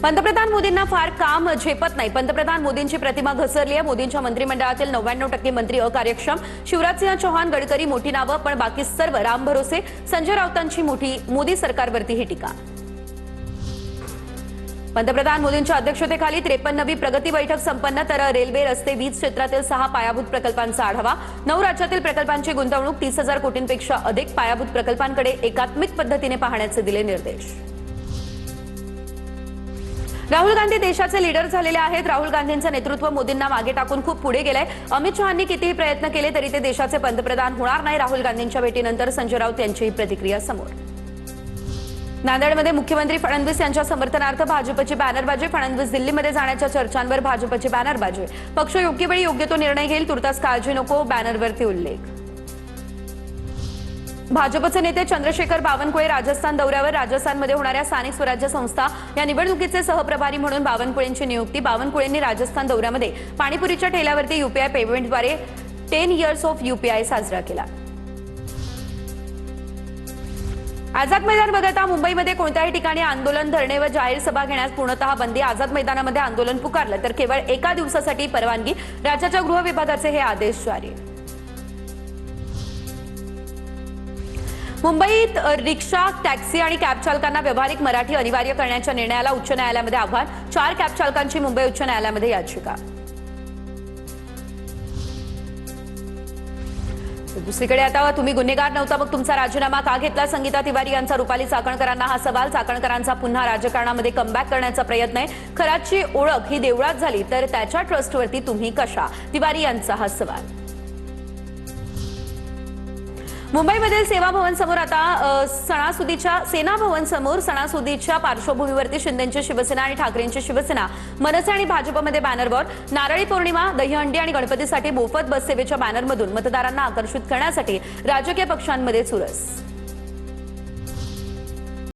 पंतप्रधान मोदींना फार काम झेपत नाही। पंतप्रधान मोदींची प्रतिमा घसरली आहे। मोदींच्या मंत्रिमंडळातील 99% मंत्री अकार्यक्षम। शिवराजसिंह चौहान, गडकरी मोठी नावं, पण बाकी सर्व राम भरोसे। संजय राऊतांची मोठी मोदी सरकारवरती ही टीका। पंतप्रधान मोदींच्या अध्यक्षतेखाली 53वी प्रगती बैठक संपन्न। तर रेल्वे, रस्ते, वीज क्षेत्रातील 6 पायाभूत प्रकल्पांचा आढावा। 9 राज्यातील प्रकल्पांची गुंतवणूक 30,000 कोटींपेक्षा अधिक। पायाभूत प्रकल्पांकडे एकात्मिक पद्धतीने पाहण्याचे दिले निर्देश। राहुल गांधी देशाचे लीडर झालेले आहेत। राहुल गांधींचं नेतृत्व मोदींना मागे टाकून खूप पुढे गेलंय। अमित शहांनी कितीही प्रयत्न केले तरी ते देशाचे पंतप्रधान होणार नाही। राहुल गांधींच्या भेटीनंतर संजय राऊत यांची प्रतिक्रिया समोर। नांदेडमध्ये मुख्यमंत्री फडणवीस यांच्या समर्थनार्थ भाजपची बॅनरबाजी। फडणवीस दिल्लीमध्ये जाण्याच्या चर्चांवर भाजपची बॅनरबाजी। पक्ष योग्य वेळी योग्य तो निर्णय घेईल, तुर्तास काळजी नको, बॅनरवरती उल्लेख। भाजपचे नेते चंद्रशेखर बावनकुळे राजस्थान दौऱ्यावर। राजस्थानमध्ये होणाऱ्या स्थानिक स्वराज्य संस्था या निवडणुकीचे सहप्रभारी म्हणून बावनकुळेंची नियुक्ती। बावनकुळेंनी राजस्थान दौऱ्यामध्ये पाणीपुरीच्या ठेल्यावरती यूपीआय पेमेंटद्वारे 10 इयर्स ऑफ यूपीआय साजरा केला। आझाद मैदान वगळता मुंबईमध्ये कोणत्याही ठिकाणी आंदोलन, धरणे व जाहीर सभा घेण्यास पूर्णतः बंदी। आझाद मैदानामध्ये आंदोलन पुकारलं तर केवळ एका दिवसासाठी परवानगी। राज्याच्या गृह विभागाचे हे आदेश जारी। मुंबईत रिक्षा, टॅक्सी आणि कॅब चालकांना व्यावहारिक मराठी अनिवार्य करण्याच्या निर्णयाला उच्च न्यायालयामध्ये आव्हान। 4 कॅब चालकांची मुंबई उच्च न्यायालयामध्ये याचिका। दुसरीकडे आता तुम्ही गुन्हेगार नव्हता मग तुमचा राजीनामा का घेतला? संगीता तिवारी यांचा रुपाली चाकणकरांना हा सवाल। चाकणकरांचा पुन्हा राजकारणामध्ये कमबॅक करण्याचा प्रयत्न आहे। खराची ओळख ही देवळात झाली तर त्याच्या ट्रस्टवरती तुम्ही कशा? तिवारी यांचा हा सवाल। मुंबईमधील सेवा भवन समोर आता सेना भवन समोर सणासुदीच्या पार्श्वभूमीवरती शिंदेंची शिवसेना आणि ठाकरेंची शिवसेना, मनसे आणि भाजपमध्ये बॅनर वॉर। नारळी पौर्णिमा, दहीहंडी आणि गणपतीसाठी मोफत बस सेवेच्या बॅनरमधून मतदारांना आकर्षित करण्यासाठी राजकीय पक्षांमध्ये चुरस।